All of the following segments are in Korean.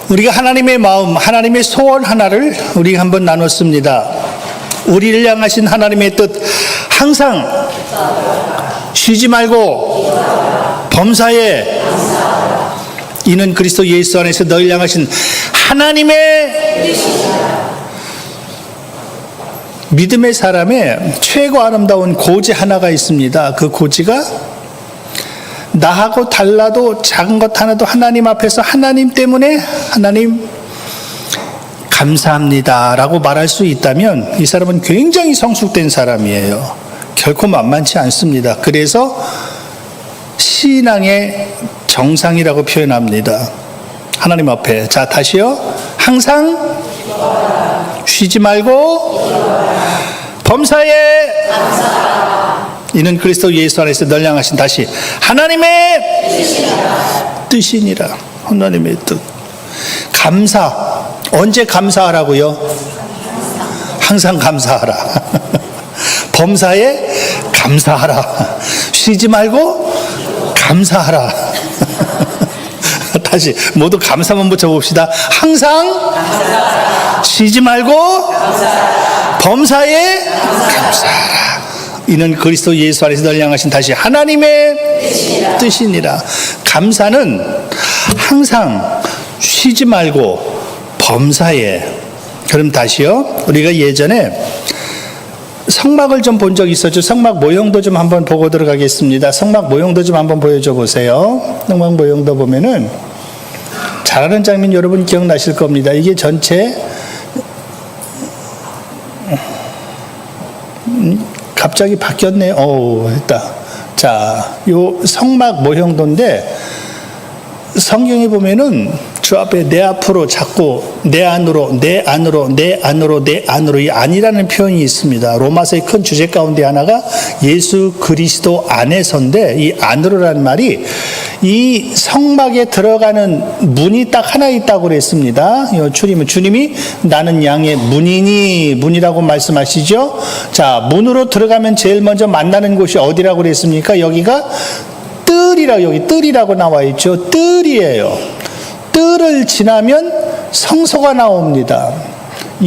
우리가 하나님의 마음, 하나님의 소원 하나를 우리가 한번 나눴습니다. 우리를 향하신 하나님의 뜻, 항상 쉬지 말고 범사에 이는 그리스도 예수 안에서 너희를 향하신 하나님의 믿음의 사람의 최고 아름다운 고지 하나가 있습니다. 그 고지가 나하고 달라도 작은 것 하나도 하나님 앞에서 하나님 때문에 하나님 감사합니다 라고 말할 수 있다면 이 사람은 굉장히 성숙된 사람이에요. 결코 만만치 않습니다. 그래서 신앙의 정상이라고 표현합니다. 하나님 앞에. 자, 다시요. 항상 쉬지 말고 범사에 이는 그리스도 예수 안에서 널 향하신 다시 하나님의 뜻이니라. 하나님의 뜻. 감사. 언제 감사하라고요? 항상 감사하라. 범사에 감사하라. 쉬지 말고 감사하라. 다시 모두 감사만 붙여봅시다. 항상 쉬지 말고 범사에 감사하라. 이는 그리스도 예수 안에서 널 향하신 다시 하나님의 뜻이니라. 감사는 항상 쉬지 말고 범사에. 그럼 다시요. 우리가 예전에 성막을 좀 본 적이 있었죠. 성막 모형도 좀 한번 보고 들어가겠습니다. 성막 모형도 좀 한번 보여줘 보세요. 성막 모형도 보면은 잘하는 장면 여러분 기억나실 겁니다. 이게 전체 갑자기 바뀌었네. 했다. 자, 요 성막 모형도인데 성경에 보면은 주 앞에 내 앞으로 자꾸 내 안으로 내 안으로 내 안으로 내 안으로 이 안이라는 표현이 있습니다. 로마서의 큰 주제 가운데 하나가 예수 그리스도 안에서인데 이 안으로라는 말이 이 성막에 들어가는 문이 딱 하나 있다고 그랬습니다. 주님이 나는 양의 문이니 문이라고 말씀하시죠. 자, 문으로 들어가면 제일 먼저 만나는 곳이 어디라고 그랬습니까? 여기가 뜰이라고, 여기 뜰이라고 나와 있죠. 뜰이에요. 뜰을 지나면 성소가 나옵니다.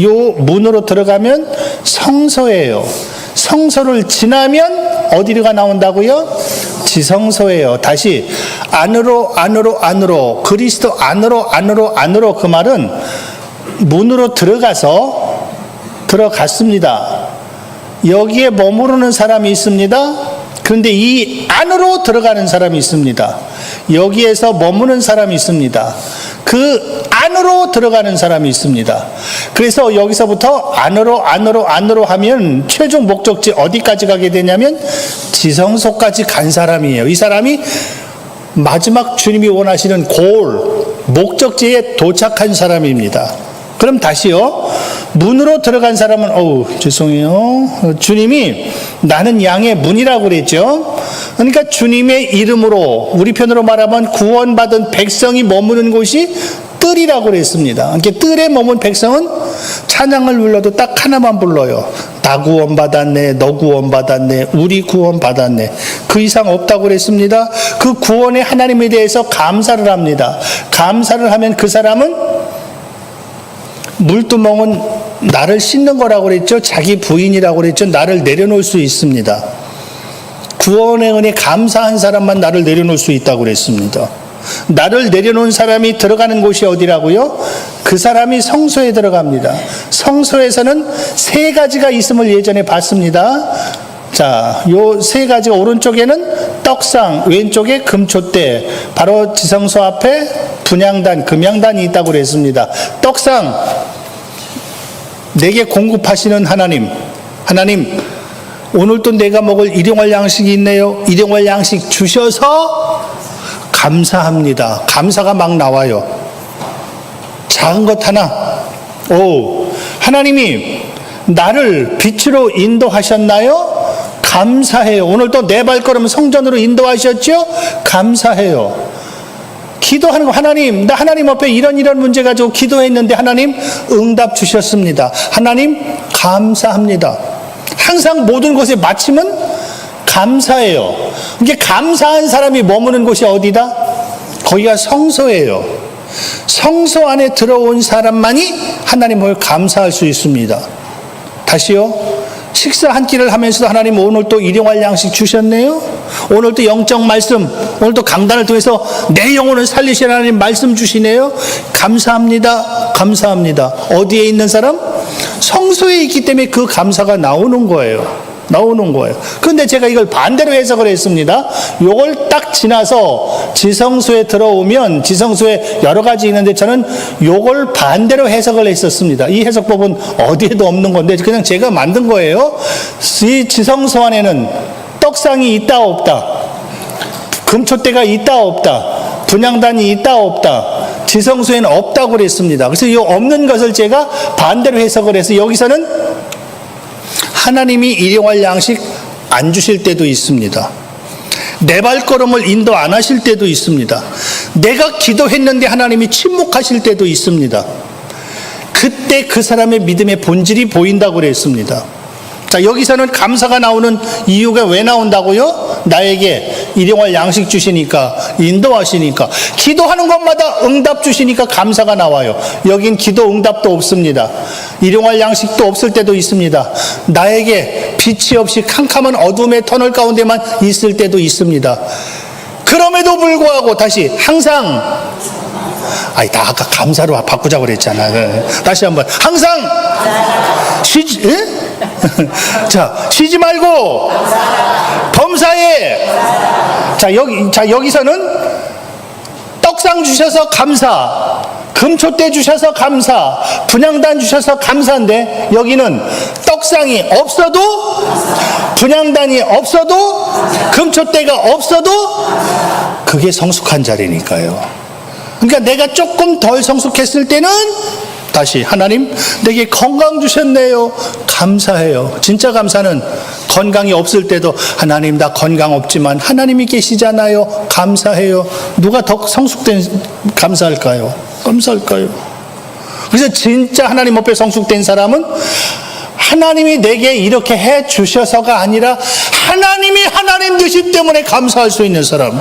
요 문으로 들어가면 성소예요. 성소를 지나면 어디가 나온다고요? 지성소예요. 다시 안으로 그리스도 안으로 그 말은 문으로 들어갔습니다. 여기에 머무르는 사람이 있습니다. 그런데 이 안으로 들어가는 사람이 있습니다. 여기에서 머무는 사람이 있습니다. 그 안으로 들어가는 사람이 있습니다. 그래서 여기서부터 안으로 하면 최종 목적지 어디까지 가게 되냐면 지성소까지 간 사람이에요. 이 사람이 마지막 주님이 원하시는 목적지에 도착한 사람입니다. 그럼 다시요. 문으로 들어간 사람은 죄송해요. 주님이 나는 양의 문이라고 그랬죠. 그러니까 주님의 이름으로 우리 편으로 말하면 구원받은 백성이 머무는 곳이 뜰이라고 그랬습니다. 이렇게 뜰에 머문 백성은 찬양을 불러도 딱 하나만 불러요. 나 구원받았네, 너 구원받았네, 우리 구원받았네. 그 이상 없다고 그랬습니다. 그 구원의 하나님에 대해서 감사를 합니다. 감사를 하면 그 사람은 물두멍은 나를 씻는 거라고 그랬죠. 자기 부인이라고 그랬죠. 나를 내려놓을 수 있습니다. 구원의 은혜 감사한 사람만 나를 내려놓을 수 있다고 그랬습니다. 나를 내려놓은 사람이 들어가는 곳이 어디라고요? 그 사람이 성소에 들어갑니다. 성소에서는 세 가지가 있음을 예전에 봤습니다. 자, 요 세 가지가 오른쪽에는 떡상, 왼쪽에 금촛대, 바로 지성소 앞에 분향단, 금향단이 있다고 그랬습니다. 떡상, 내게 공급하시는 하나님, 오늘도 내가 먹을 일용할 양식이 있네요. 일용할 양식 주셔서 감사합니다. 감사가 막 나와요. 작은 것 하나. 하나님이 나를 빛으로 인도하셨나요? 감사해요. 오늘도 내 발걸음 성전으로 인도하셨죠? 감사해요. 기도하는 거, 하나님, 나 하나님 앞에 이런 문제 가지고 기도했는데 하나님 응답 주셨습니다. 하나님 감사합니다. 항상 모든 것의 마침은 감사해요. 이게 감사한 사람이 머무는 곳이 어디다? 거기가 성소예요. 성소 안에 들어온 사람만이 하나님을 감사할 수 있습니다. 다시요. 식사 한 끼를 하면서도 하나님 오늘 또 일용할 양식 주셨네요. 오늘 또 영적 말씀, 오늘 또 강단을 통해서 내 영혼을 살리시는 하나님 말씀 주시네요. 감사합니다. 감사합니다. 어디에 있는 사람? 성소에 있기 때문에 그 감사가 나오는 거예요. 나오는 거예요. 그런데 제가 이걸 반대로 해석을 했습니다. 요걸 딱 지나서 지성소에 들어오면 지성소에 여러 가지 있는데 저는 요걸 반대로 해석을 했었습니다. 이 해석법은 어디에도 없는 건데 그냥 제가 만든 거예요. 이 지성소 안에는 떡상이 있다 없다, 금촛대가 있다 없다, 분향단이 있다 없다, 지성소에는 없다고 그랬습니다. 그래서 이 없는 것을 제가 반대로 해석을 해서 여기서는 하나님이 일용할 양식 안 주실 때도 있습니다. 내 발걸음을 인도 안 하실 때도 있습니다. 내가 기도했는데 하나님이 침묵하실 때도 있습니다. 그때 그 사람의 믿음의 본질이 보인다고 그랬습니다. 자, 여기서는 감사가 나오는 이유가 왜 나온다고요? 나에게 일용할 양식 주시니까, 인도하시니까, 기도하는 것마다 응답 주시니까 감사가 나와요. 여긴 기도 응답도 없습니다. 일용할 양식도 없을 때도 있습니다. 나에게 빛이 없이 캄캄한 어둠의 터널 가운데만 있을 때도 있습니다. 그럼에도 불구하고 다시 항상, 아니 다 아까 감사로 바꾸자고 그랬잖아. 다시 한번 항상 쉬지 말고 범사에. 여기서는 떡상 주셔서 감사, 금촛대 주셔서 감사, 분향단 주셔서 감사인데 여기는 떡상이 없어도, 분향단이 없어도, 금촛대가 없어도 그게 성숙한 자리니까요. 그러니까 내가 조금 덜 성숙했을 때는 다시 하나님 내게 건강 주셨네요. 감사해요. 진짜 감사는 건강이 없을 때도 하나님 나 건강 없지만 하나님이 계시잖아요. 감사해요. 누가 더 성숙된 감사할까요? 감사할까요? 그래서 진짜 하나님 앞에 성숙된 사람은 하나님이 내게 이렇게 해 주셔서가 아니라 하나님이 하나님 되신 때문에 감사할 수 있는 사람.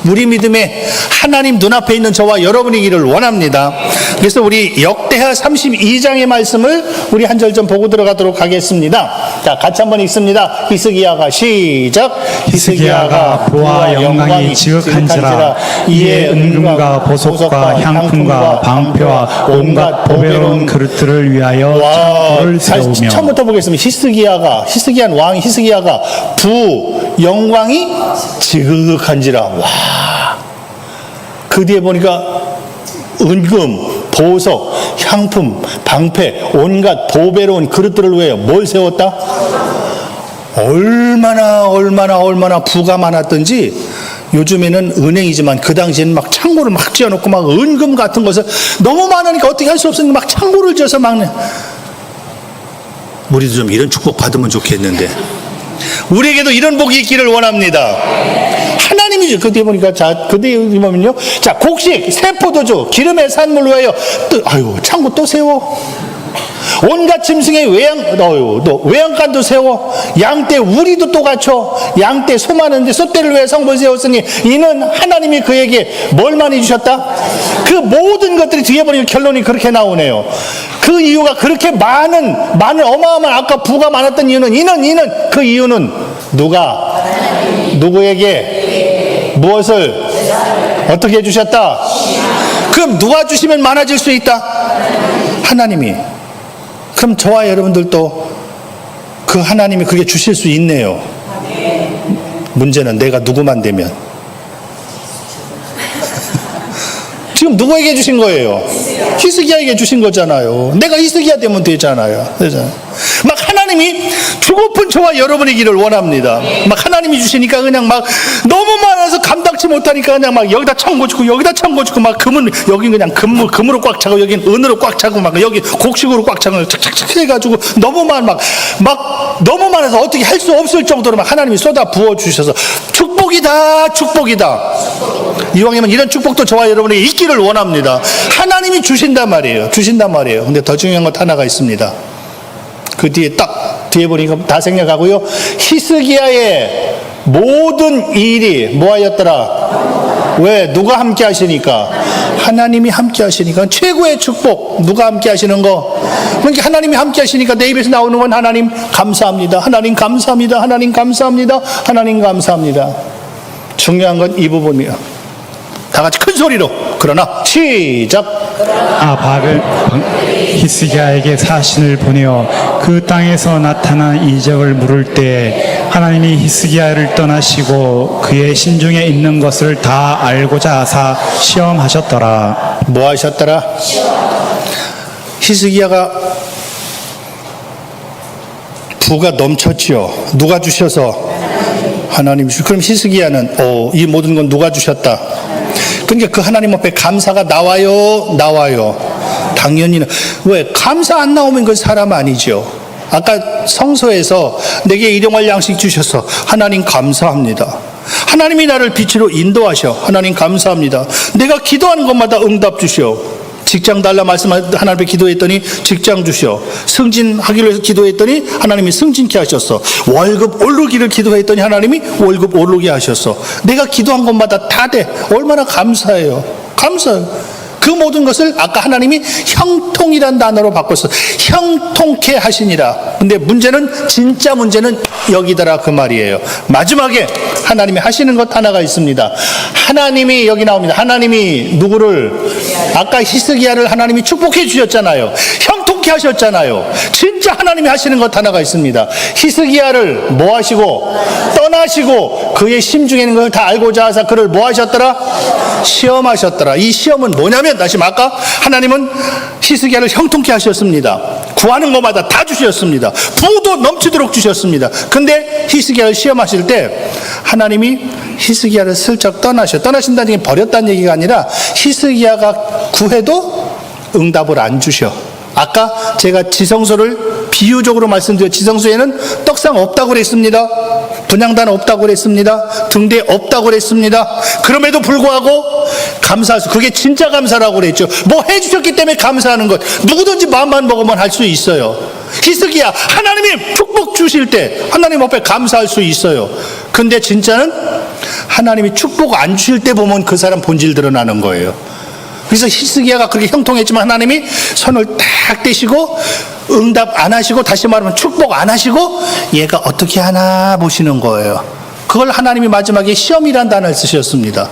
우리 믿음에 하나님 눈앞에 있는 저와 여러분이기를 원합니다. 그래서 우리 역대하 32장의 말씀을 우리 한 절 좀 보고 들어가도록 하겠습니다. 자, 같이 한번 읽습니다. 히스기야가 시작. 히스기야가 부와 영광이 지극한지라 이에 은금과 보석과 향품과 방패와 온갖 보배로운 그릇들을 위하여 창고를 세우며. 처음부터 보겠습니다. 히스기야한 왕 히스기야가 부 영광이 지극한지라. 와. 그 뒤에 보니까 은금, 보석, 향품, 방패, 온갖 보배로운 그릇들을 위하여 뭘 세웠다? 얼마나 부가 많았던지. 요즘에는 은행이지만 그 당시에는 막 창고를 막 지어놓고 막 은금 같은 것을 너무 많으니까 어떻게 할 수 없으니까 막 창고를 지어서 막네. 우리도 좀 이런 축복 받으면 좋겠는데 우리에게도 이런 복이 있기를 원합니다. 하나님이죠. 그 뒤에 보니까 그 뒤에 보면요. 자, 곡식, 세포도주, 기름의 산물 위하여 창고 또 세워. 온갖 짐승의 외양간도 세워. 양떼 우리도 또 갖춰. 양떼 소 많은데 소떼를 위해 성본 세웠으니 이는 하나님이 그에게 뭘 많이 주셨다? 그 모든 것들이 뒤에 보니까 결론이 그렇게 나오네요. 그 이유가 그렇게 많은 어마어마한 아까 부가 많았던 이유는 그 이유는 누구에게 무엇을 어떻게 해주셨다? 그럼 누가 주시면 많아질 수 있다? 하나님이. 그럼 저와 여러분들도 그 하나님이 그게 주실 수 있네요. 문제는 내가 누구만 되면. 지금 누구에게 주신 거예요? 히스기야에게 주신 거잖아요. 내가 히스기야 되면 되잖아요. 막 하나님이 주고픈 저와 여러분이기를 원합니다. 막 하나님이 주시니까 그냥 막 너무 많아서 감당치 못하니까 그냥 막 여기다 창고 주고 여기다 창고 주고 막 금은 여긴 그냥 금으로 꽉 차고 여긴 은으로 꽉 차고 막 여기 곡식으로 꽉 차고 착착착 해가지고 너무 많아서 어떻게 할 수 없을 정도로 막 하나님이 쏟아 부어 주셔서 축복이다. 이왕이면 이런 축복도 저와 여러분에게 있기를 원합니다. 하나님이 주신단 말이에요. 근데 더 중요한 것 하나가 있습니다. 그 뒤에 보니까 다 생략하고요. 히스기야의 모든 일이 뭐하였더라? 왜? 누가 함께 하시니까? 하나님이 함께 하시니까 최고의 축복. 누가 함께 하시는 거? 그러니까 하나님이 함께 하시니까 내 입에서 나오는 건 하나님 감사합니다. 하나님 감사합니다. 하나님 감사합니다. 하나님 감사합니다. 중요한 건 이 부분이에요. 다 같이 큰 소리로. 그러나 시작. 아박을 히스기야에게 사신을 보내어 그 땅에서 나타난 이적을 물을 때 하나님이 히스기야를 떠나시고 그의 심중에 있는 것을 다 알고자 하사 시험하셨더라. 뭐 하셨더라? 히스기야가 부가 넘쳤죠. 누가 주셔서? 하나님 주셔. 그럼 히스기야는 이 모든 건 누가 주셨다? 그러니까 그 하나님 앞에 감사가 나와요. 당연히. 왜? 감사 안 나오면 그건 사람 아니죠. 아까 성서에서 내게 일용할 양식 주셔서 하나님 감사합니다. 하나님이 나를 빛으로 인도하셔. 하나님 감사합니다. 내가 기도하는 것마다 응답 주셔. 직장 달라 하나님 앞에 기도했더니 직장 주셔. 승진하기로 해서 기도했더니 하나님이 승진케 하셨어. 월급 오르기를 기도했더니 하나님이 월급 오르게 하셨어. 내가 기도한 것마다 다 돼. 얼마나 감사해요. 감사해요. 그 모든 것을 아까 하나님이 형통이란 단어로 바꿨어. 형통케 하시니라. 근데 진짜 문제는 여기더라 그 말이에요. 마지막에 하나님이 하시는 것 하나가 있습니다. 하나님이 여기 나옵니다. 하나님이 누구를? 아까 히스기야를 하나님이 축복해 주셨잖아요. 형통케 하셨잖아요. 진짜 하나님이 하시는 것 하나가 있습니다. 히스기야를 뭐 하시고? 떠나시고 그의 심중에 있는 걸 다 알고자 하사 그를 뭐 하셨더라? 시험하셨더라. 이 시험은 뭐냐면 다시 아까 하나님은 히스기야를 형통케 하셨습니다. 구하는 것마다 다 주셨습니다. 부도 넘치도록 주셨습니다. 근데 히스기야를 시험하실 때 하나님이 히스기야를 슬쩍 떠나신다는 게 버렸다는 얘기가 아니라 히스기야가 구해도 응답을 안 주셔. 아까 제가 지성소를 비유적으로 말씀드려. 지성소에는 떡상 없다고 그랬습니다. 분향단 없다고 그랬습니다. 등대 없다고 그랬습니다. 그럼에도 불구하고 감사할 수, 그게 진짜 감사라고 그랬죠. 뭐 해주셨기 때문에 감사하는 것. 누구든지 마음만 먹으면 할 수 있어요. 히스기야, 하나님이 축복 주실 때 하나님 앞에 감사할 수 있어요. 근데 진짜는 하나님이 축복 안 주실 때 보면 그 사람 본질 드러나는 거예요. 그래서 히스기야가 그렇게 형통했지만 하나님이 손을 딱 떼시고 응답 안 하시고, 다시 말하면 축복 안 하시고 얘가 어떻게 하나 보시는 거예요. 그걸 하나님이 마지막에 시험이란 단어를 쓰셨습니다.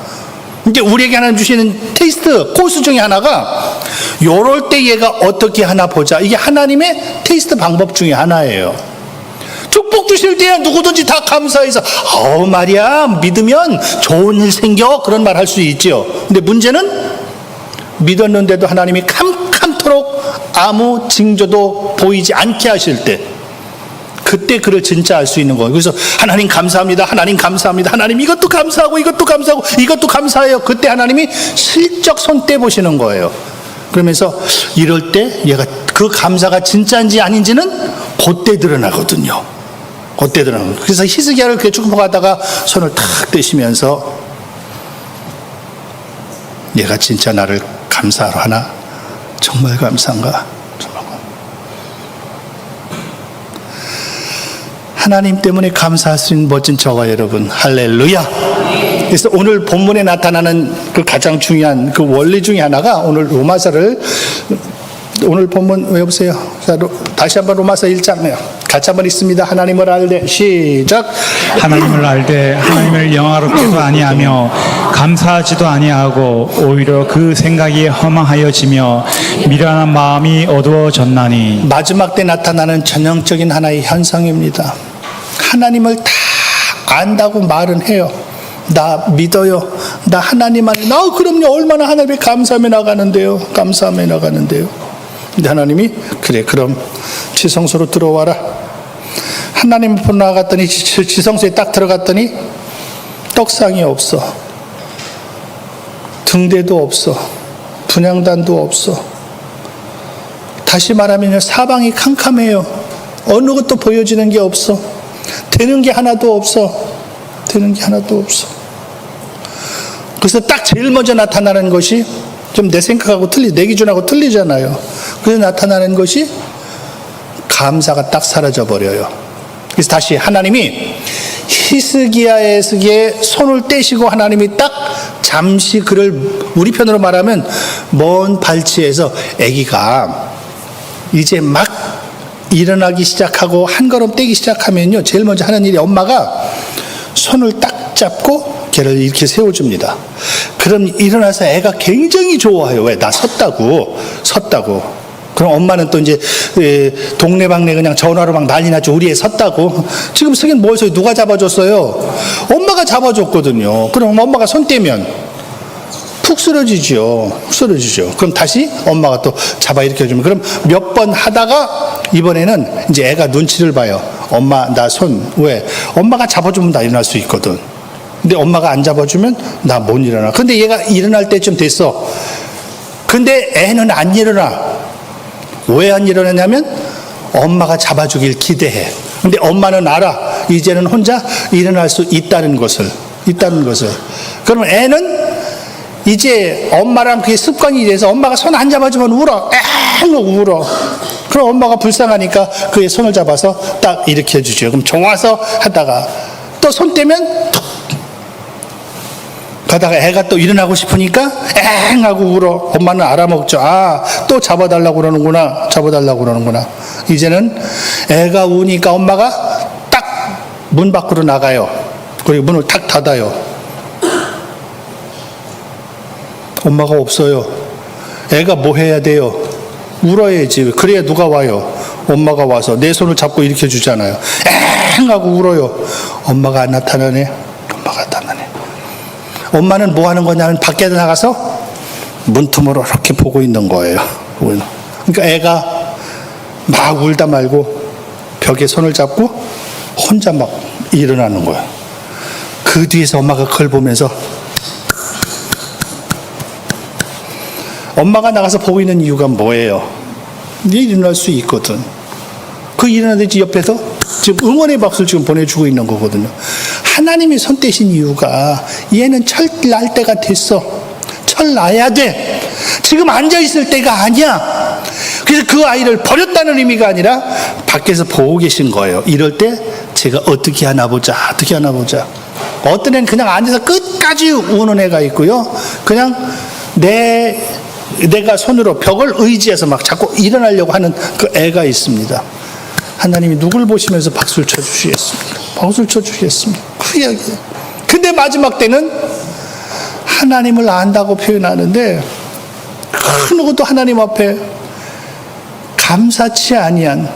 이제 우리에게 하나님 주시는 테스트 코스 중에 하나가 요럴 때 얘가 어떻게 하나 보자. 이게 하나님의 테스트 방법 중에 하나예요. 축복 주실 때야 누구든지 다 감사해서 말이야 믿으면 좋은 일 생겨 그런 말 할 수 있죠. 근데 문제는 믿었는데도 하나님이 캄캄토록 아무 징조도 보이지 않게 하실 때, 그때 그를 진짜 알 수 있는 거예요. 그래서 하나님 감사합니다. 하나님 감사합니다. 하나님 이것도 감사하고 이것도 감사하고 이것도 감사해요. 그때 하나님이 슬쩍 손 떼보시는 거예요. 그러면서 이럴 때 얘가 그 감사가 진짜인지 아닌지는 그때 드러나거든요. 그때 드러나거든요. 그래서 히스기야를 그렇게 축복하다가 손을 탁 떼시면서 얘가 진짜 나를 감사하러 하나? 정말 감사한가? 하나님 때문에 감사할 수 있는 멋진 저와 여러분, 할렐루야. 그래서 오늘 본문에 나타나는 그 가장 중요한 그 원리 중에 하나가 오늘 로마서를, 오늘 본문 외워보세요. 자, 다시 한번 로마서 1장이요. 같이 한번 읽습니다. 하나님을 알되 시작. 하나님을 알되 하나님을 영화롭게도 아니하며 감사하지도 아니하고 오히려 그 생각이 허망하여지며 미련한 마음이 어두워졌나니. 마지막 때 나타나는 전형적인 하나의 현상입니다. 하나님을 다 안다고 말은 해요. 나 믿어요. 나 하나님 안에. 그럼요. 얼마나 하나님에 감사하며 나가는데요. 감사하며 나가는데요. 근데 하나님이 그래 그럼 지성소로 들어와라. 하나님 앞으로 나갔더니 지성소에 딱 들어갔더니 떡상이 없어. 등대도 없어. 분향단도 없어. 다시 말하면 사방이 캄캄해요. 어느 것도 보여지는 게 없어. 되는 게 하나도 없어. 되는 게 하나도 없어. 그래서 딱 제일 먼저 나타나는 것이 좀 내 생각하고 내 기준하고 틀리잖아요. 그래서 나타나는 것이 감사가 딱 사라져 버려요. 그래서 다시 하나님이 히스기야에게 손을 떼시고 하나님이 딱 잠시 그를 우리 편으로 말하면 먼 발치에서 아기가 이제 막 일어나기 시작하고 한 걸음 떼기 시작하면요, 제일 먼저 하는 일이 엄마가 손을 딱 잡고 걔를 이렇게 세워줍니다. 그럼 일어나서 애가 굉장히 좋아해요. 왜? 나 섰다고. 그럼 엄마는 또 이제 동네방네 그냥 전화로 막 난리 났죠. 우리 애 섰다고. 지금 쓰긴 뭐였어요? 누가 잡아줬어요? 엄마가 잡아줬거든요. 그럼 엄마가 손 떼면 푹 쓰러지죠. 그럼 다시 엄마가 또 잡아 일으켜주면, 그럼 몇 번 하다가 이번에는 이제 애가 눈치를 봐요. 엄마 나 손. 왜? 엄마가 잡아주면 나 일어날 수 있거든. 근데 엄마가 안 잡아주면 나 못 일어나. 근데 얘가 일어날 때쯤 됐어. 근데 애는 안 일어나. 왜 안 일어나냐면 엄마가 잡아주길 기대해. 근데 엄마는 알아. 이제는 혼자 일어날 수 있다는 것을. 그러면 애는 이제 엄마랑 그게 습관이 돼서 엄마가 손 안 잡아주면 울어. 울어. 그럼 엄마가 불쌍하니까 그의 손을 잡아서 딱 일으켜 주죠. 그럼 좋아서 하다가 또 손 떼면 툭 가다가 애가 또 일어나고 싶으니까 엥 하고 울어. 엄마는 알아먹죠. 아, 또 잡아달라고 그러는구나. 이제는 애가 우니까 엄마가 딱 문 밖으로 나가요. 그리고 문을 탁 닫아요. 엄마가 없어요. 애가 뭐 해야 돼요? 울어야지. 그래야 누가 와요? 엄마가 와서 내 손을 잡고 일으켜 주잖아요. 엥 하고 울어요. 엄마가 안 나타나네. 엄마는 뭐 하는 거냐면 밖에 나가서 문틈으로 이렇게 보고 있는 거예요. 그러니까 애가 막 울다 말고 벽에 손을 잡고 혼자 막 일어나는 거예요. 그 뒤에서 엄마가 그걸 보면서, 엄마가 나가서 보고 있는 이유가 뭐예요? 얘 일어날 수 있거든. 그 일어나듯이 옆에서 지금 응원의 박수를 지금 보내주고 있는 거거든요. 하나님이 손 떼신 이유가 얘는 철 날 때가 됐어. 철 나야 돼. 지금 앉아있을 때가 아니야. 그래서 그 아이를 버렸다는 의미가 아니라 밖에서 보고 계신 거예요. 이럴 때 제가 어떻게 하나 보자. 어떤 애는 그냥 앉아서 끝까지 우는 애가 있고요. 그냥 내가 손으로 벽을 의지해서 막 자꾸 일어나려고 하는 그 애가 있습니다. 하나님이 누굴 보시면서 박수를 쳐주시겠습니까? 그 이야기예요. 근데 마지막 때는 하나님을 안다고 표현하는데 그 누구도 하나님 앞에 감사치 아니한,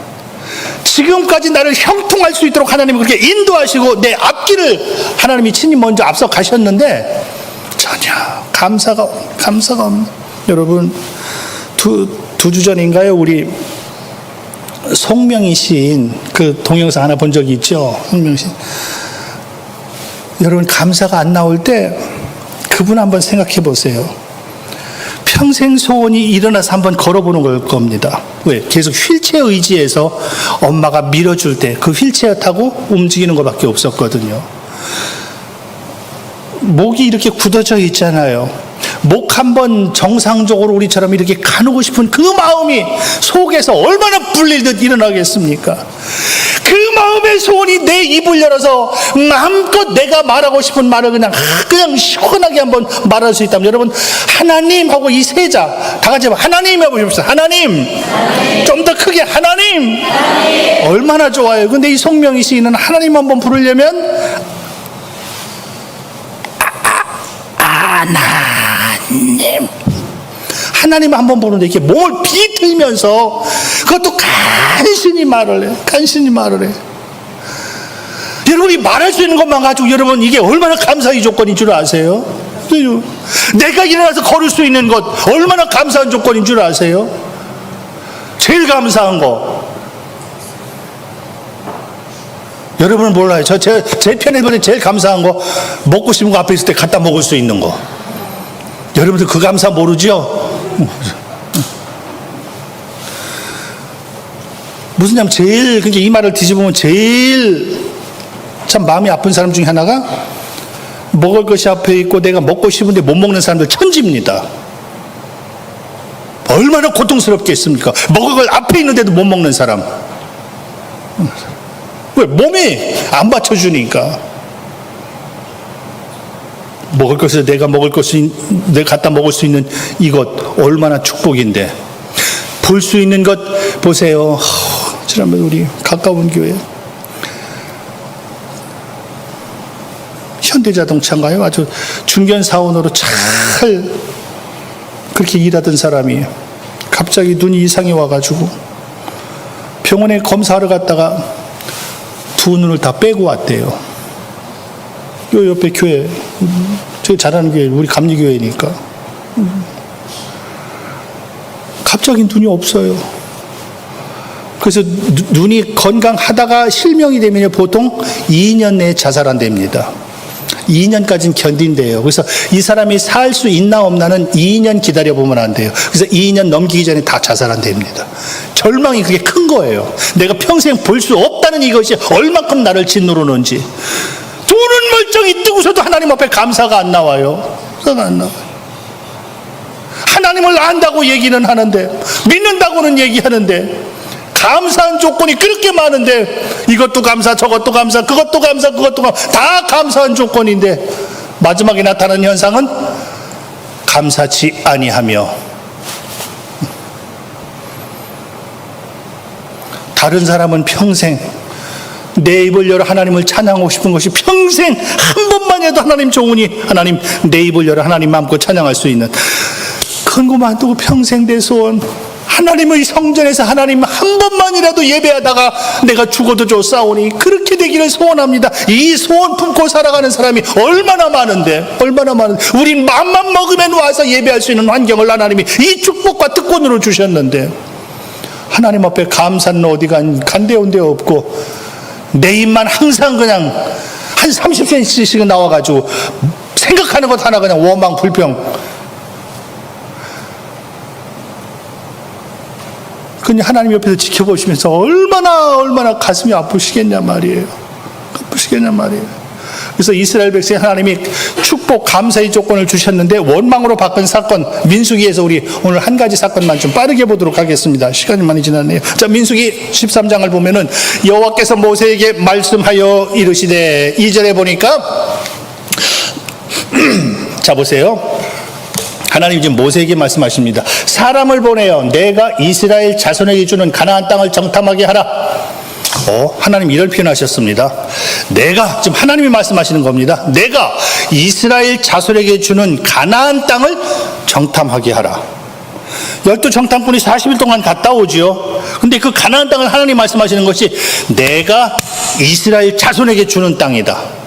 지금까지 나를 형통할 수 있도록 하나님이 그렇게 인도하시고 내 앞길을 하나님이 친히 먼저 앞서 가셨는데 전혀 감사가 없는. 여러분, 두 주 전인가요? 우리 송명희 시인 그 동영상 하나 본 적이 있죠. 송명희 시. 여러분, 감사가 안 나올 때 그분 한번 생각해 보세요. 평생 소원이 일어나서 한번 걸어보는 걸 겁니다. 왜? 계속 휠체어 의지해서 엄마가 밀어줄 때 그 휠체어 타고 움직이는 것밖에 없었거든요. 목이 이렇게 굳어져 있잖아요. 목 한번 정상적으로 우리처럼 이렇게 가누고 싶은 그 마음이 속에서 얼마나 불릴듯 일어나겠습니까? 그 마음의 소원이 내 입을 열어서 마음껏 내가 말하고 싶은 말을 그냥 시원하게 한번 말할 수 있다면, 여러분, 하나님하고 이 세자 다 같이 하나님 해보십시오. 하나님. 좀 더 크게 하나님. 얼마나 좋아요. 근데 이 송명희 시인은 하나님 한번 부르려면 하나님 한번 보는데 이렇게 몸을 비틀면서 그것도 간신히 말을 해. 여러분이 말할 수 있는 것만 가지고 여러분 이게 얼마나 감사의 조건인 줄 아세요? 내가 일어나서 걸을 수 있는 것 얼마나 감사한 조건인 줄 아세요? 제일 감사한 거. 여러분은 몰라요. 제 편에 보니 제일 감사한 거, 먹고 싶은 거 앞에 있을 때 갖다 먹을 수 있는 거. 여러분들 그 감사 모르죠? 무슨 냐면 제일, 그러니까 이 말을 뒤집으면 제일 참 마음이 아픈 사람 중에 하나가 먹을 것이 앞에 있고 내가 먹고 싶은데 못 먹는 사람들 천지입니다. 얼마나 고통스럽겠습니까? 먹을 걸 앞에 있는데도 못 먹는 사람. 왜? 몸이 안 받쳐주니까. 먹을 것을 내가 갖다 먹을 수 있는 이것 얼마나 축복인데. 볼 수 있는 것 보세요. 지난번 우리 가까운 교회 현대자동차인가요? 아주 중견 사원으로 잘 그렇게 일하던 사람이 갑자기 눈이 이상이 와가지고 병원에 검사하러 갔다가 두 눈을 다 빼고 왔대요. 요 옆에 교회, 저기 잘하는 교회, 우리 감리교회니까. 갑자기 눈이 없어요. 그래서 눈이 건강하다가 실명이 되면 보통 2년 내에 자살한답니다. 2년까지는 견딘대요. 그래서 이 사람이 살 수 있나 없나는 2년 기다려보면 안 돼요. 그래서 2년 넘기기 전에 다 자살한답니다. 절망이 그게 큰 거예요. 내가 평생 볼 수 없다는 이것이 얼만큼 나를 짓누르는지. 눈은 멀쩡히 뜨고서도 하나님 앞에 감사가 안 나와요. 감사가 안 나와요. 하나님을 안다고 얘기는 하는데, 믿는다고는 얘기하는데, 감사한 조건이 그렇게 많은데, 이것도 감사, 저것도 감사, 그것도 감사, 그것도 감사, 다 감사한 조건인데, 마지막에 나타나는 현상은 감사치 아니하며, 다른 사람은 평생 내 입을 열어 하나님을 찬양하고 싶은 것이 평생 한 번만이라도 하나님 좋으니 하나님 내 입을 열어 하나님 마음껏 찬양할 수 있는 그런 것만 두고 평생 내 소원, 하나님의 성전에서 하나님 한 번만이라도 예배하다가 내가 죽어도 좋사오니 그렇게 되기를 소원합니다. 이 소원 품고 살아가는 사람이 얼마나 많은데, 얼마나 많은데, 우린 마음만 먹으면 와서 예배할 수 있는 환경을 하나님이 이 축복과 특권으로 주셨는데, 하나님 앞에 감사는 어디 간데온 데 없고 내 입만 항상 그냥 한 30cm씩은 나와가지고 생각하는 것 하나 그냥 원망 불평. 그냥 하나님 옆에서 지켜보시면서 얼마나 가슴이 아프시겠냐 말이에요. 아프시겠냐 말이에요. 그래서 이스라엘 백성 하나님이 축복 감사의 조건을 주셨는데 원망으로 바꾼 사건, 민수기에서 우리 오늘 한 가지 사건만 좀 빠르게 보도록 하겠습니다. 시간이 많이 지났네요. 자, 민수기 13장을 보면은 여호와께서 모세에게 말씀하여 이르시되, 2절에 보니까 자 보세요. 하나님 지금 모세에게 말씀하십니다. 사람을 보내어 내가 이스라엘 자손에게 주는 가나안 땅을 정탐하게 하라. 하나님 이런 표현하셨습니다. 내가, 지금 하나님이 말씀하시는 겁니다. 내가 이스라엘 자손에게 주는 가나안 땅을 정탐하게 하라. 12 정탐꾼이 40일 동안 갔다 오지요. 근데 그 가나안 땅을 하나님 말씀하시는 것이 내가 이스라엘 자손에게 주는 땅이다.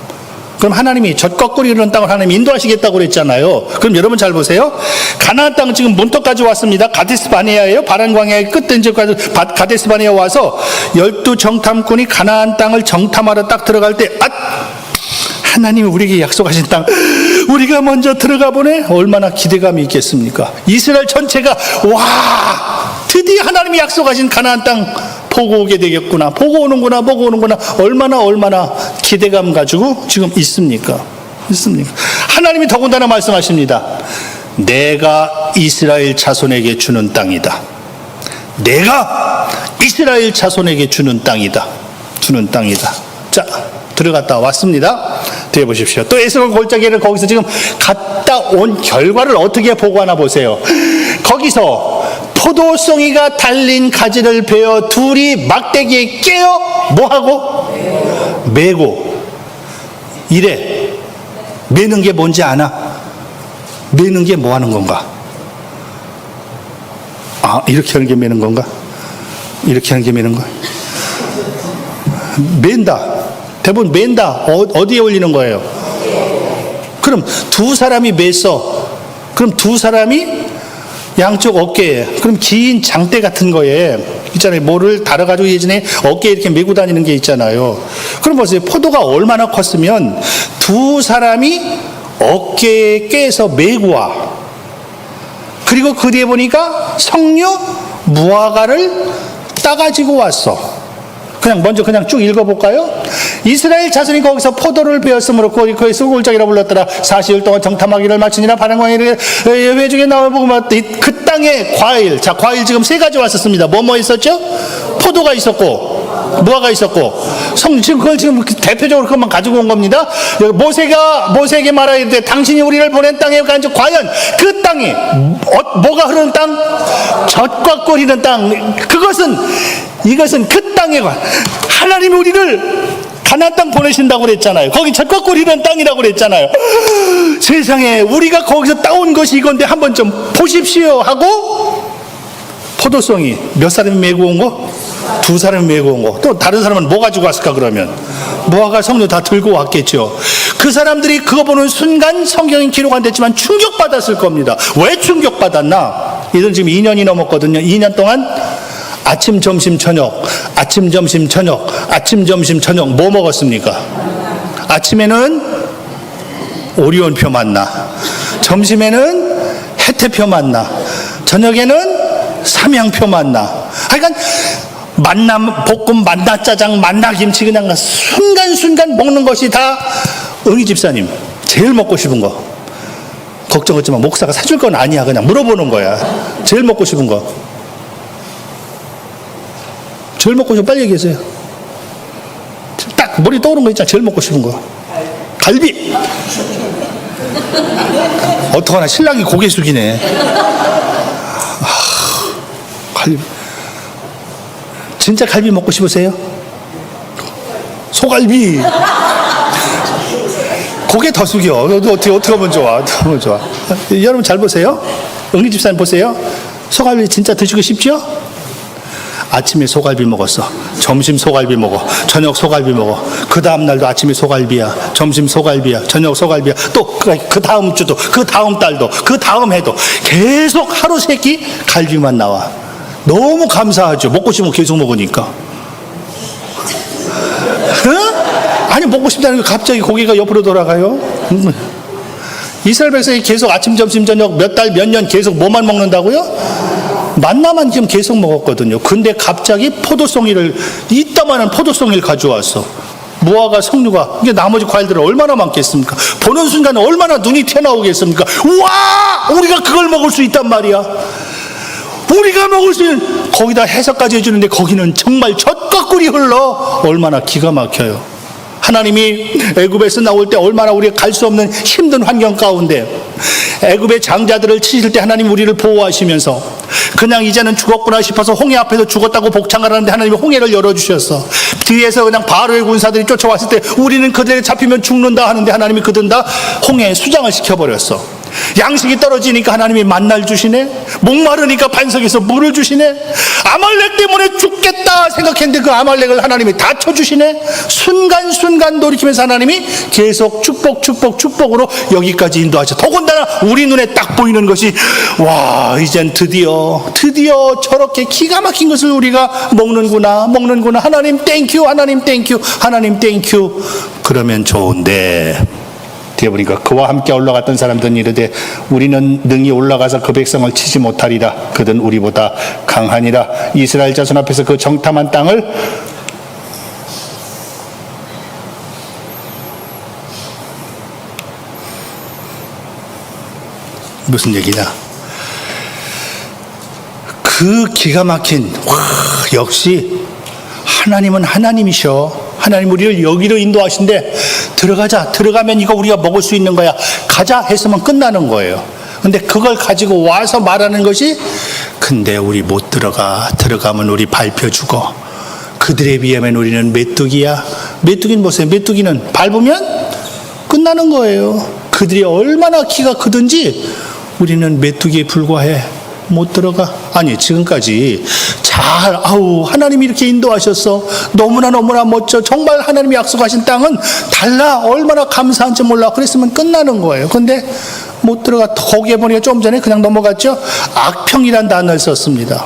그럼 하나님이 젖거꾸리 흐르는 땅을 하나님이 인도하시겠다고 그랬잖아요. 그럼 여러분 잘 보세요. 가나안 땅은 지금 문턱까지 왔습니다. 가데스 바네아예요. 바란 광야의 끝든지까지 가데스 바네아 와서 12 정탐꾼이 가나안 땅을 정탐하러 딱 들어갈 때, 하나님이 우리에게 약속하신 땅 우리가 먼저 들어가 보네. 얼마나 기대감이 있겠습니까? 이스라엘 전체가 와, 드디어 하나님이 약속하신 가나안 땅 보고 오게 되겠구나, 보고 오는구나, 얼마나 기대감 가지고 지금 있습니까? 하나님이 더군다나 말씀하십니다. 내가 이스라엘 자손에게 주는 땅이다. 내가 이스라엘 자손에게 주는 땅이다. 자, 들어갔다 왔습니다. 뒤에 보십시오. 또 에스겔 골짜기를 거기서 지금 갔다 온 결과를 어떻게 보고하나 보세요. 거기서 포도송이가 달린 가지를 베어 둘이 막대기에 깨어 뭐하고? 메고. 이래. 메는 게 뭔지 아나? 메는 게 뭐 하는 건가? 이렇게 하는 게 메는 건가? 이렇게 하는 게 메는 거야? 맨다. 대부분 맨다. 어디에 올리는 거예요? 그럼 두 사람이 맸어. 그럼 두 사람이 양쪽 어깨에, 그럼 긴 장대 같은 거에 있잖아요. 뭐를 달아가지고 예전에 어깨에 이렇게 메고 다니는 게 있잖아요. 그럼 보세요. 포도가 얼마나 컸으면 두 사람이 어깨에 깨서 메고 와. 그리고 그 뒤에 보니까 석류 무화과를 따가지고 왔어. 먼저 쭉 읽어볼까요? 이스라엘 자손이 거기서 포도를 베었으므로 그의 수골짜기라 불렀더라. 40일 동안 정탐하기를 마치니라. 바란 광야를 회중에 나와보고 그 땅에 과일. 자, 과일 지금 세 가지 왔었습니다. 뭐 있었죠? 포도가 있었고, 무화과 있었고 지금 그걸 지금 대표적으로 그것만 가지고 온 겁니다. 여기 모세에게 말하기를 당신이 우리를 보낸 땅에 간즉 과연 그 땅이 뭐가 흐르는 땅? 젖과 꿀 흐르는 땅. 이것은 그 땅에 하나님이 우리를 가나안 땅 보내신다고 그랬잖아요. 거기 젖과 꿀 흐르는 땅이라고 그랬잖아요. 세상에 우리가 거기서 따온 것이 이건데 한번 좀 보십시오 하고 포도송이 몇 사람이 메고 온 거? 2사람이 메고 온 거. 또 다른 사람은 뭐 가지고 왔을까 그러면? 무화과 석류 다 들고 왔겠죠. 그 사람들이 그거 보는 순간 성경은 기록 안 됐지만 충격받았을 겁니다. 왜 충격받았나? 이들 지금 2년이 넘었거든요. 2년 동안 아침, 점심, 저녁, 아침, 점심, 저녁, 아침, 점심, 저녁 뭐 먹었습니까? 아침에는 오리온표 만나, 점심에는 해태표 만나, 저녁에는 삼양표 만나. 그러니까 만나 볶음, 만나 짜장, 만나 김치 그냥 순간순간 먹는 것이 다 응희 집사님 제일 먹고 싶은 거. 걱정하지 마. 목사가 사줄 건 아니야. 그냥 물어보는 거야. 제일 먹고 싶은 거. 제일 먹고 싶은 거 빨리 얘기하세요. 딱 머리 떠오르는 거 있잖아. 제일 먹고 싶은 거. 갈비. 어떡하나 신랑이 고개 숙이네. 갈비. 진짜 갈비 먹고 싶으세요? 소갈비. 고개 더 숙여. 어떻게 하면 좋아? 어떻게 하면 좋아? 여러분 잘 보세요. 응리 집사님 보세요. 소갈비 진짜 드시고 싶죠? 아침에 소갈비 먹었어. 점심 소갈비 먹어. 저녁 소갈비 먹어. 그 다음 날도 아침에 소갈비야. 점심 소갈비야. 저녁 소갈비야. 또 그 다음 주도, 그 다음 달도, 그 다음 해도 계속 하루 세 끼 갈비만 나와. 너무 감사하죠. 먹고 싶으면 계속 먹으니까. 아니 먹고 싶다는 게 갑자기 고개가 옆으로 돌아가요. 이스라엘 백성이 계속 아침, 점심, 저녁 몇 달, 몇 년 계속 뭐만 먹는다고요? 만나만 지금 계속 먹었거든요. 근데 갑자기 포도송이를 이따만한 포도송이를 가져왔어. 무화과, 석류가 이게 나머지 과일들은 얼마나 많겠습니까? 보는 순간에 얼마나 눈이 튀어나오겠습니까? 우와! 우리가 그걸 먹을 수 있단 말이야. 우리가 먹을 수 있는, 거기다 해석까지 해주는데 거기는 정말 젖과 꿀이 흘러. 얼마나 기가 막혀요. 하나님이 애굽에서 나올 때 얼마나 우리가 갈 수 없는 힘든 환경 가운데 애굽의 장자들을 치실 때 하나님 우리를 보호하시면서 그냥 이제는 죽었구나 싶어서 홍해 앞에서 죽었다고 복창을 하는데 하나님이 홍해를 열어주셨어. 뒤에서 그냥 바로의 군사들이 쫓아왔을 때 우리는 그들에게 잡히면 죽는다 하는데 하나님이 그들은 다 홍해에 수장을 시켜버렸어. 양식이 떨어지니까 하나님이 만나를 주시네. 목마르니까 반석에서 물을 주시네. 아말렉 때문에 죽겠다 생각했는데 그 아말렉을 하나님이 다 쳐주시네. 순간순간 돌이키면서 하나님이 계속 축복으로 여기까지 인도하셔. 더군다나 우리 눈에 딱 보이는 것이 와, 이젠 드디어 저렇게 기가 막힌 것을 우리가 먹는구나. 하나님 땡큐. 하나님 땡큐. 그러면 좋은데 뒤에 보니까 그와 함께 올라갔던 사람들은 이르되 우리는 능히 올라가서 그 백성을 치지 못하리라. 그들은 우리보다 강하니라. 이스라엘 자손 앞에서 그 정탐한 땅을 무슨 얘기냐? 그 기가 막힌 역시 하나님은 하나님이셔. 하나님 우리를 여기로 인도하신데 들어가면 이거 우리가 먹을 수 있는 거야. 가자 했으면 끝나는 거예요. 근데 그걸 가지고 와서 말하는 것이 근데 우리 못 들어가면 우리 밟혀 죽어. 그들에 비하면 우리는 메뚜기야. 메뚜기는 보세요. 메뚜기는 밟으면 끝나는 거예요. 그들이 얼마나 키가 크든지 우리는 메뚜기에 불과해. 못 들어가. 아니 지금까지 하나님이 이렇게 인도하셨어. 너무나 멋져. 정말 하나님이 약속하신 땅은 달라. 얼마나 감사한지 몰라. 그랬으면 끝나는 거예요. 근데 못 들어가. 거기에 보니까 좀 전에 그냥 넘어갔죠. 악평이란 단어를 썼습니다.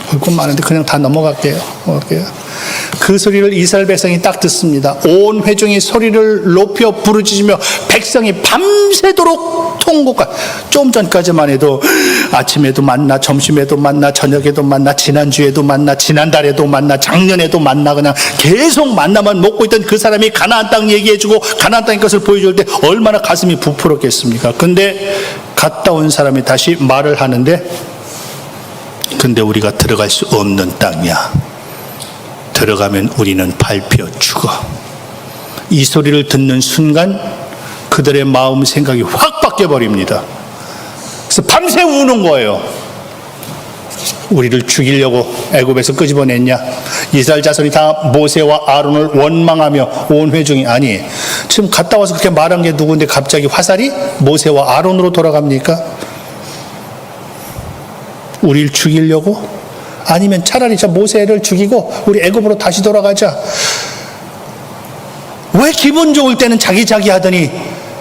볼 것 많은데 그냥 다 넘어갈게요. 그 소리를 이스라엘 백성이 딱 듣습니다. 온 회중이 소리를 높여 부르짖으며 백성이 밤새도록 통곡하. 좀 전까지만 해도 아침에도 만나, 점심에도 만나, 저녁에도 만나, 지난주에도 만나, 지난달에도 만나, 작년에도 만나, 그냥 계속 만나만 먹고 있던 그 사람이 가나안 땅 얘기해주고 가나안 땅의 것을 보여줄 때 얼마나 가슴이 부풀었겠습니까? 근데 갔다 온 사람이 다시 말을 하는데 근데 우리가 들어갈 수 없는 땅이야. 들어가면 우리는 밟혀 죽어. 이 소리를 듣는 순간 그들의 마음 생각이 확 바뀌어버립니다. 그래서 밤새 우는 거예요. 우리를 죽이려고 애굽에서 끄집어냈냐? 이스라엘 자손이 다 모세와 아론을 원망하며 온 회중이, 아니 지금 갔다 와서 그렇게 말한 게 누구인데 갑자기 화살이 모세와 아론으로 돌아갑니까? 우리를 죽이려고? 아니면 차라리 저 모세를 죽이고 우리 애굽으로 다시 돌아가자. 왜 기분 좋을 때는 자기 하더니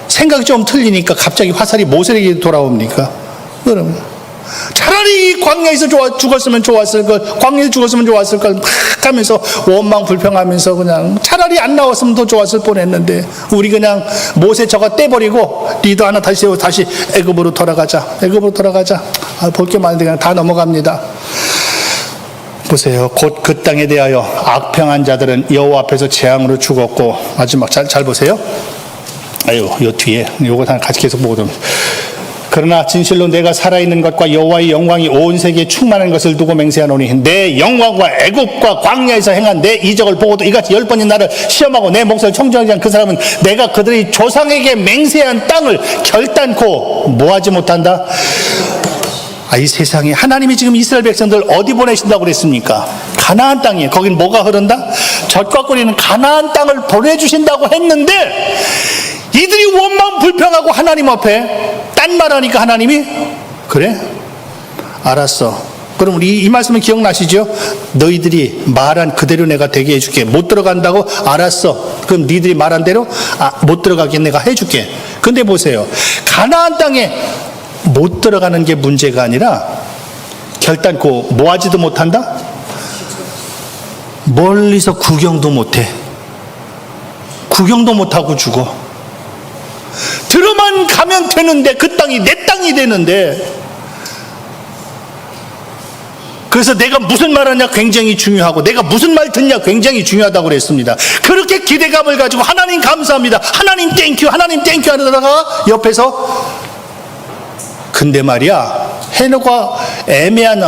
생각이 좀 틀리니까 갑자기 화살이 모세에게 돌아옵니까? 그럼 차라리 광야에서 죽었으면 좋았을 걸, 광야에서 죽었으면 좋았을 걸 막 하면서 원망 불평하면서 그냥 차라리 안 나왔으면 더 좋았을 뻔했는데 우리 그냥 모세 저거 떼버리고 리더 하나 다시 세우고 다시 애굽으로 돌아가자. 애굽으로 돌아가자. 볼 게 많은데 그냥 다 넘어갑니다. 보세요. 곧 그 땅에 대하여 악평한 자들은 여호와 앞에서 재앙으로 죽었고, 마지막 잘 보세요. 아유, 요 뒤에 요거 다 같이 계속 보거든. 그러나 진실로 내가 살아있는 것과 여호와의 영광이 온 세계에 충만한 것을 두고 맹세하노니 내 영광과 애굽과 광야에서 행한 내 이적을 보고도 이같이 10번이 나를 시험하고 내 목소리를 청정하지 않은 그 사람은 내가 그들의 조상에게 맹세한 땅을 결단코 모하지 못한다. 이 세상에 하나님이 지금 이스라엘 백성들 어디 보내신다고 그랬습니까? 가나안 땅이에요. 거긴 뭐가 흐른다? 젖과 꿀이는 가나안 땅을 보내주신다고 했는데 이들이 원망 불평하고 하나님 앞에 딴 말하니까 하나님이 그래? 알았어. 그럼 우리 이 말씀은 기억나시죠? 너희들이 말한 그대로 내가 되게 해줄게. 못 들어간다고? 알았어. 그럼 니들이 말한 대로 못 들어가게 내가 해줄게. 근데 보세요. 가나안 땅에 못 들어가는 게 문제가 아니라 결단코 뭐하지도 못한다? 멀리서 구경도 못해. 구경도 못하고 죽어. 들어만 가면 되는데 그 땅이 내 땅이 되는데, 그래서 내가 무슨 말하냐 굉장히 중요하고 내가 무슨 말 듣냐 굉장히 중요하다고 그랬습니다. 그렇게 기대감을 가지고 하나님 감사합니다, 하나님 땡큐, 하나님 땡큐 하다가 옆에서 근데 말이야 해놓고 애매한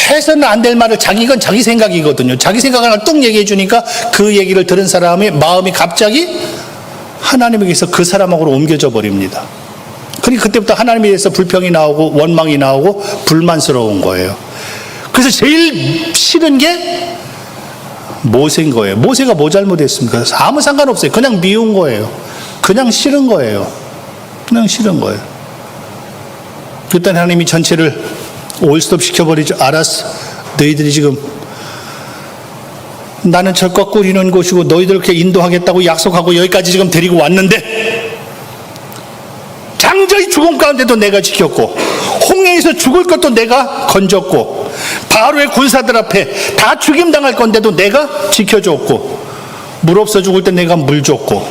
해서는 안 될 말을 이건 자기 생각이거든요. 자기 생각을 뚝 얘기해 주니까 그 얘기를 들은 사람의 마음이 갑자기 하나님에게서 그 사람하고 옮겨져 버립니다. 그러니까 그때부터 하나님에 대해서 불평이 나오고 원망이 나오고 불만스러운 거예요. 그래서 제일 싫은 게 모세인 거예요. 모세가 뭐 잘못했습니까? 아무 상관없어요. 그냥 미운 거예요. 그냥 싫은 거예요. 그냥 싫은 거예요. 그때 하나님이 전체를 올스톱 시켜버리죠. 알았어. 너희들이 지금 나는 젖과 꿀 흐르는 곳이고 너희들 이렇게 인도하겠다고 약속하고 여기까지 지금 데리고 왔는데 장자의 죽음 가운데도 내가 지켰고 홍해에서 죽을 것도 내가 건졌고 바로의 군사들 앞에 다 죽임당할 건데도 내가 지켜줬고 물 없어 죽을 때 내가 물 줬고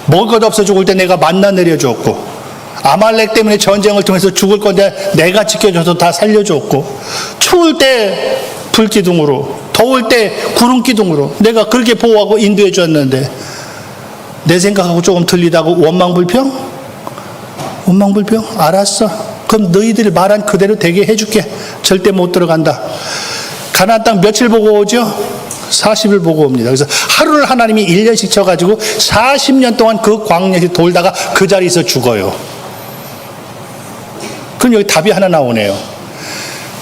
먹을 것 없어 죽을 때 내가 만나 내려줬고 아말렉 때문에 전쟁을 통해서 죽을 건데 내가 지켜줘서 다 살려줬고 추울 때 불기둥으로 더울 때 구름기둥으로 내가 그렇게 보호하고 인도해 줬는데 내 생각하고 조금 틀리다고 원망불평? 원망불평? 알았어. 그럼 너희들이 말한 그대로 되게 해줄게. 절대 못 들어간다. 가나안 땅 며칠 보고 오죠? 40일 보고 옵니다. 그래서 하루를 하나님이 1년씩 쳐가지고 40년 동안 그 광야에서 돌다가 그 자리에서 죽어요. 그럼 여기 답이 하나 나오네요.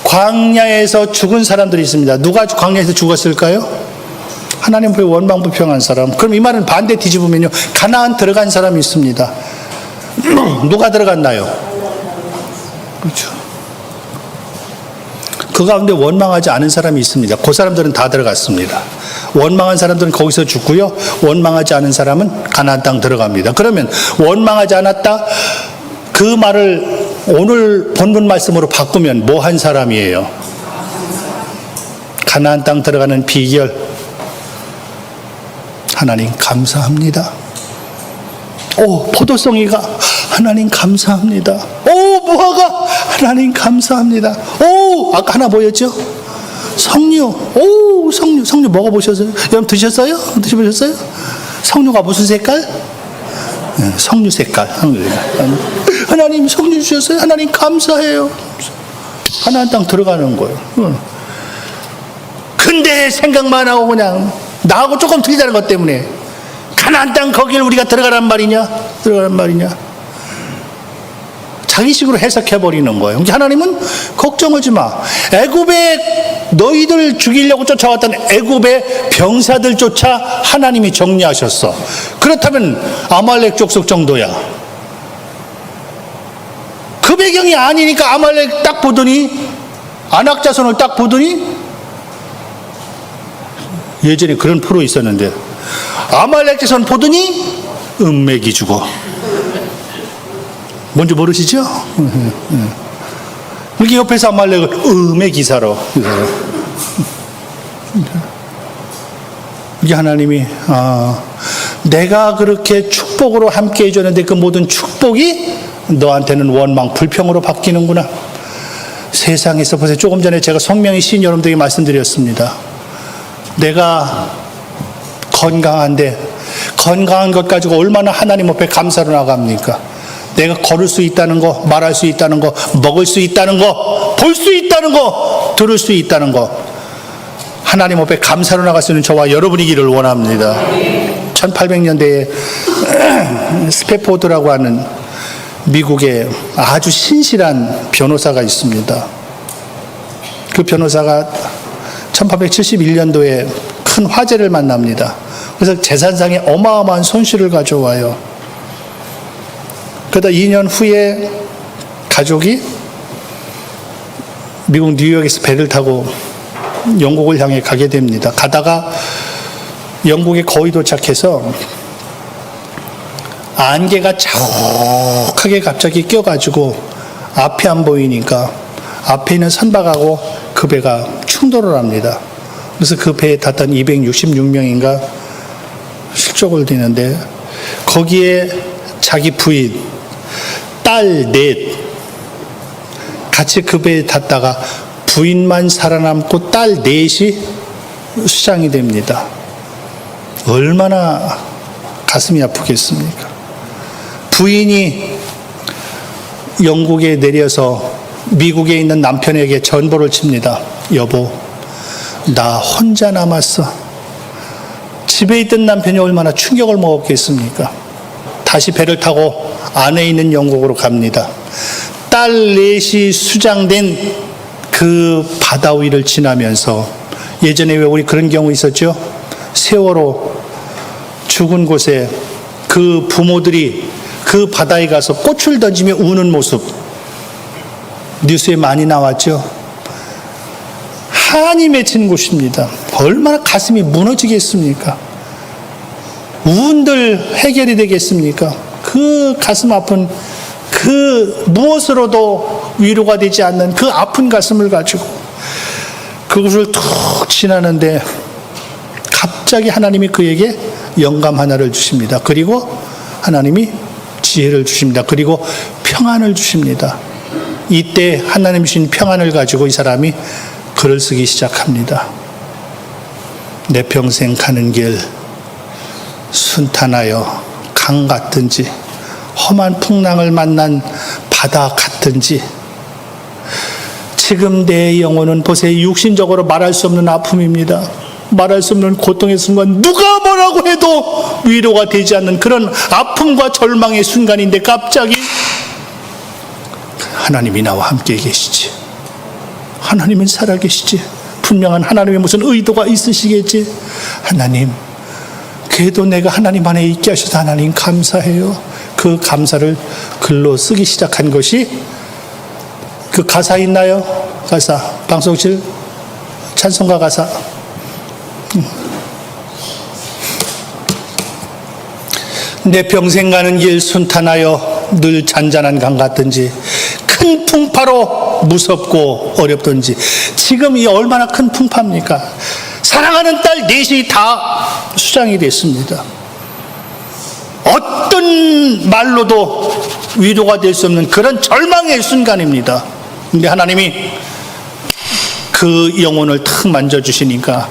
광야에서 죽은 사람들이 있습니다. 누가 광야에서 죽었을까요? 하나님 앞에 원망불평한 사람. 그럼 이 말은 반대 뒤집으면요, 가나안 들어간 사람이 있습니다. 누가 들어갔나요? 그렇죠. 그 가운데 원망하지 않은 사람이 있습니다. 그 사람들은 다 들어갔습니다. 원망한 사람들은 거기서 죽고요, 원망하지 않은 사람은 가나안 땅 들어갑니다. 그러면 원망하지 않았다, 그 말을 오늘 본문 말씀으로 바꾸면 뭐 한 사람이에요? 가나안 땅 들어가는 비결, 하나님 감사합니다. 오, 포도송이가 하나님 감사합니다. 오, 무화과 하나님 감사합니다. 오, 아까 하나 보였죠? 석류. 오, 석류 먹어보셨어요? 여러분 드셨어요? 드셔보셨어요? 석류가 무슨 색깔? 석류 색깔. 하나님 석류 주셨어요? 하나님 감사해요. 가나안 땅 들어가는 거예요. 근데 생각만 하고 그냥 나하고 조금 틀리다는 것 때문에 가나안 땅 거기를 우리가 들어가란 말이냐? 자기식으로 해석해버리는 거예요. 하나님은 걱정하지 마. 애굽에 너희들 죽이려고 쫓아왔던 애굽의 병사들조차 하나님이 정리하셨어. 그렇다면 아말렉 족속 정도야. 그 배경이 아니니까 아말렉 딱 보더니 안악자손을 딱 보더니 예전에 그런 프로 있었는데 아말렉 자손 보더니 은맥이 죽어. 뭔지 모르시죠? 이렇게 옆에서 아말렉을 음의 기사로. 이게 하나님이 내가 그렇게 축복으로 함께 해줬는데 그 모든 축복이 너한테는 원망, 불평으로 바뀌는구나. 세상에서 보세요. 조금 전에 제가 성명의 시인 여러분들에게 말씀드렸습니다. 내가 건강한데 건강한 것 가지고 얼마나 하나님 앞에 감사로 나갑니까? 내가 걸을 수 있다는 거, 말할 수 있다는 거, 먹을 수 있다는 거, 볼 수 있다는 거, 들을 수 있다는 거, 하나님 앞에 감사로 나갈 수 있는 저와 여러분이기를 원합니다. 1800년대에 스패포드라고 하는 미국의 아주 신실한 변호사가 있습니다. 그 변호사가 1871년도에 큰 화재를 만납니다. 그래서 재산상에 어마어마한 손실을 가져와요. 그러다 2년 후에 가족이 미국 뉴욕에서 배를 타고 영국을 향해 가게 됩니다. 가다가 영국에 거의 도착해서 안개가 자욱하게 갑자기 껴가지고 앞이 안 보이니까 앞에 있는 선박하고 그 배가 충돌을 합니다. 그래서 그 배에 탔던 266명인가 실족을 되는데 거기에 자기 부인, 딸 넷 같이 그 배에 탔다가 부인만 살아남고 딸 넷이 수장이 됩니다. 얼마나 가슴이 아프겠습니까? 부인이 영국에 내려서 미국에 있는 남편에게 전보를 칩니다. 여보, 나 혼자 남았어. 집에 있던 남편이 얼마나 충격을 먹었겠습니까? 다시 배를 타고 안에 있는 영국으로 갑니다. 딸 넷이 수장된 그 바다 위를 지나면서 예전에 왜 우리 그런 경우 있었죠? 세월호 죽은 곳에 그 부모들이 그 바다에 가서 꽃을 던지며 우는 모습 뉴스에 많이 나왔죠. 한이 맺힌 곳입니다. 얼마나 가슴이 무너지겠습니까? 운들 해결이 되겠습니까? 그 가슴 아픈 그 무엇으로도 위로가 되지 않는 그 아픈 가슴을 가지고 그것을 툭 지나는데 갑자기 하나님이 그에게 영감 하나를 주십니다. 그리고 하나님이 지혜를 주십니다. 그리고 평안을 주십니다. 이때 하나님 주신 평안을 가지고 이 사람이 글을 쓰기 시작합니다. 내 평생 가는 길 순탄하여 강 같든지 험한 풍랑을 만난 바다 같든지 지금 내 영혼은 보세요. 육신적으로 말할 수 없는 아픔입니다. 말할 수 없는 고통의 순간 누가 뭐라고 해도 위로가 되지 않는 그런 아픔과 절망의 순간인데 갑자기 하나님이 나와 함께 계시지. 하나님은 살아계시지. 분명한 하나님의 무슨 의도가 있으시겠지. 하나님, 그래도 내가 하나님 안에 있게 하셔서 하나님 감사해요. 그 감사를 글로 쓰기 시작한 것이 그 가사 있나요? 가사 방송실 찬송가 가사 내 평생 가는 길 순탄하여 늘 잔잔한 강 같든지 큰 풍파로 무섭고 어렵든지 지금 이 얼마나 큰 풍파입니까? 사랑하는 딸 넷이 다 수장이 됐습니다. 어떤 말로도 위로가 될 수 없는 그런 절망의 순간입니다. 근데 하나님이 그 영혼을 탁 만져주시니까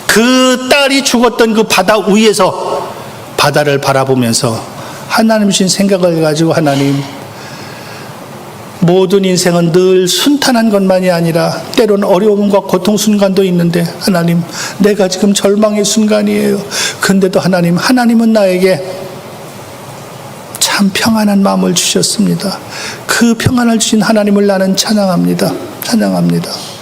그 딸이 죽었던 그 바다 위에서 바다를 바라보면서 하나님 주신 생각을 가지고 하나님 모든 인생은 늘 순탄한 것만이 아니라 때론 어려움과 고통 순간도 있는데 하나님, 내가 지금 절망의 순간이에요. 근데도 하나님은 나에게 참 평안한 마음을 주셨습니다. 그 평안을 주신 하나님을 나는 찬양합니다. 찬양합니다.